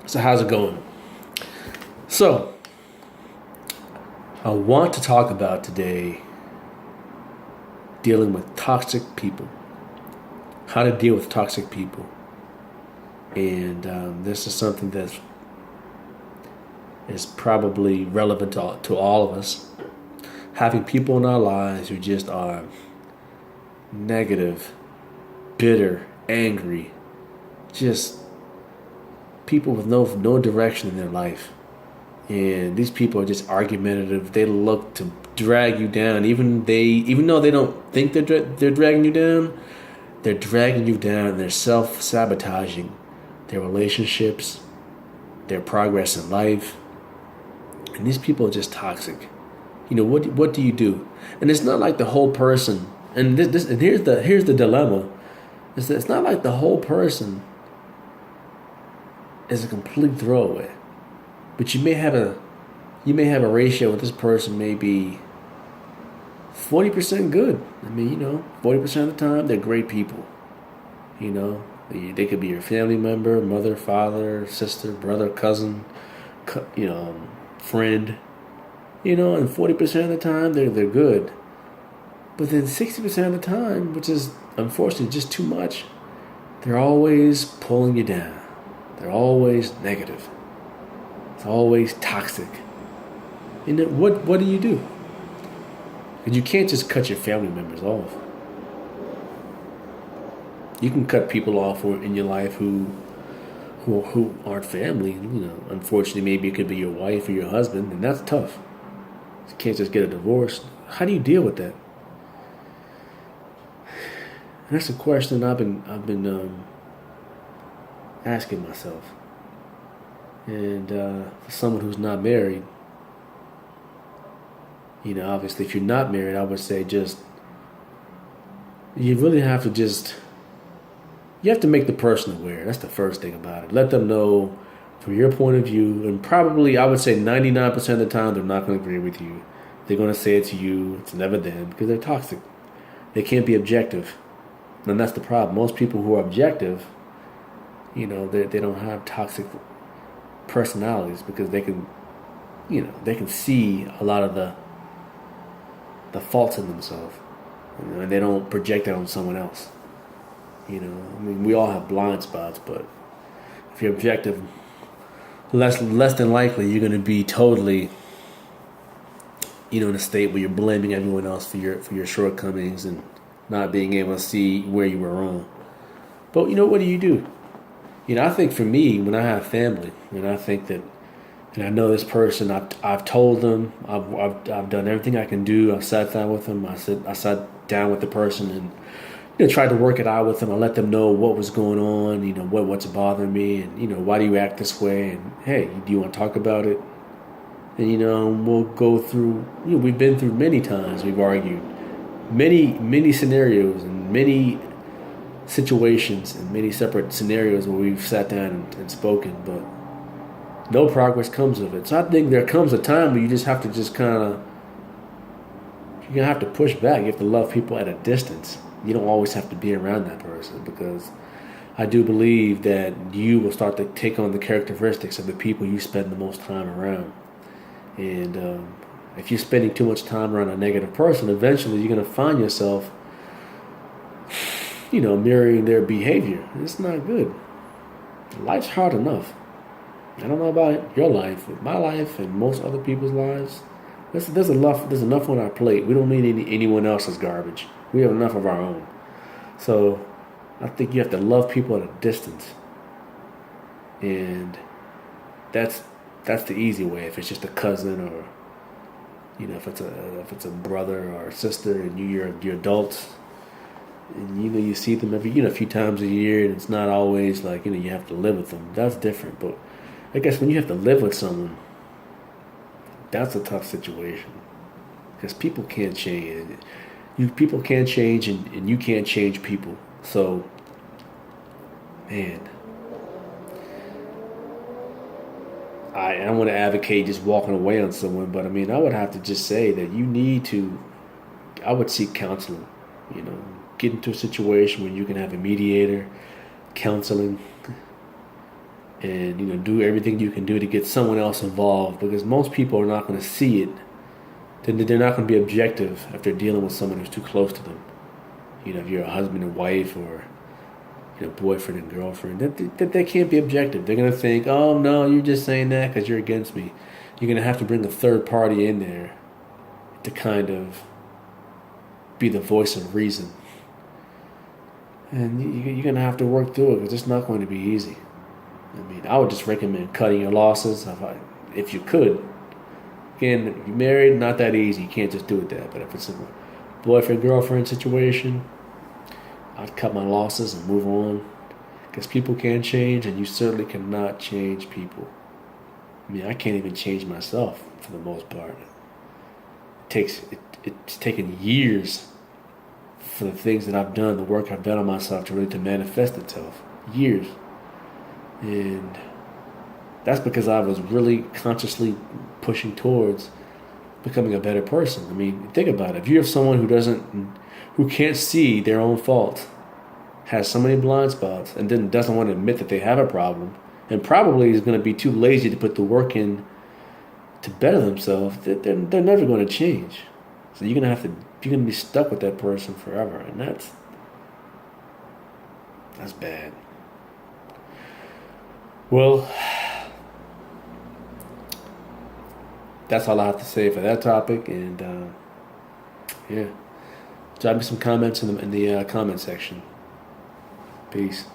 So how's it going? So I want to talk about today dealing with toxic people. How to deal with toxic people. And this is something that is probably relevant to all of us. Having people in our lives who just are negative, bitter, angry, just people with no direction in their life. And these people are just argumentative. They look to drag you down. Even though they don't think they're dragging you down, they're dragging you down. And they're self-sabotaging their relationships, their progress in life. And these people are just toxic. What do you do? And it's not like the whole person. And here's the dilemma. Is that it's not like the whole person is a complete throwaway. But you may have a ratio with this person may be 40% good. 40% of the time they're great people. They could be your family member, mother, father, sister, brother, cousin, friend. And 40% of the time they're good. But then 60% of the time, which is unfortunately just too much, they're always pulling you down. They're always negative. It's always toxic. And then what do you do? Because you can't just cut your family members off. You can cut people off in your life who aren't family. Unfortunately, maybe it could be your wife or your husband, and that's tough. You can't just get a divorce. How do you deal with that? And that's a question I've been asking myself. And for someone who's not married, obviously if you're not married, I would say you really have to you have to make the person aware. That's the first thing about it. Let them know from your point of view, and probably I would say 99% of the time they're not going to agree with you. They're going to say it to you. It's never them because they're toxic. They can't be objective. And that's the problem. Most people who are objective, they don't have toxic personalities because they can see a lot of the faults in themselves, and they don't project that on someone else. We all have blind spots, but if you're objective, less than likely you're going to be totally, in a state where you're blaming everyone else for your shortcomings and not being able to see where you were wrong. But what do you do? I think for me, when I have family, I think that, and I know this person, I've told them, I've done everything I can do. I've sat down with them. I sat down with the person and tried to work it out with them. I let them know what was going on. What's bothering me, and why do you act this way? And hey, do you want to talk about it? And we'll go through. We've been through many times. We've argued many scenarios and many situations and many separate scenarios where we've sat down and spoken, but no progress comes of it. So I think there comes a time where you just have to you're gonna have to push back. You have to love people at a distance. You don't always have to be around that person, because I do believe that you will start to take on the characteristics of the people you spend the most time around. And if you're spending too much time around a negative person, eventually you're gonna find yourself mirroring their behavior. It's not good. Life's hard enough. I don't know about your life, but my life and most other people's lives, there's enough on our plate. We don't need anyone else's garbage. We have enough of our own. So I think you have to love people at a distance. And that's the easy way. If it's just a cousin, or if it's a brother or a sister, and you're adults, and you see them every a few times a year, and it's not always like you have to live with them. That's different. But I guess when you have to live with someone, that's a tough situation, because people can't change. People can't change, and you can't change people. So, man, I don't want to advocate just walking away on someone, but I would have to just say that I would seek counseling. Get into a situation where you can have a mediator, counseling, and do everything you can do to get someone else involved, because most people are not going to see it. They're not going to be objective if they're dealing with someone who's too close to them. If you're a husband and wife, or boyfriend and girlfriend, that they can't be objective. They're going to think, oh no, you're just saying that because you're against me. You're going to have to bring a third party in there to kind of be the voice of reason. And you're going to have to work through it, because it's not going to be easy. I would just recommend cutting your losses if you could. Again, if you're married, not that easy. You can't just do it that. But if it's a boyfriend-girlfriend situation, I'd cut my losses and move on. Because people can change, and you certainly cannot change people. I can't even change myself for the most part. It's taken years for the things that I've done, the work I've done on myself to manifest itself. Years. And that's because I was really consciously pushing towards becoming a better person. Think about it. If you have someone who can't see their own fault, has so many blind spots, and then doesn't want to admit that they have a problem, and probably is going to be too lazy to put the work in to better themselves, they're never going to change. So you're going to be stuck with that person forever, and that's bad. Well, that's all I have to say for that topic, and drop me some comments in the comment section. Peace.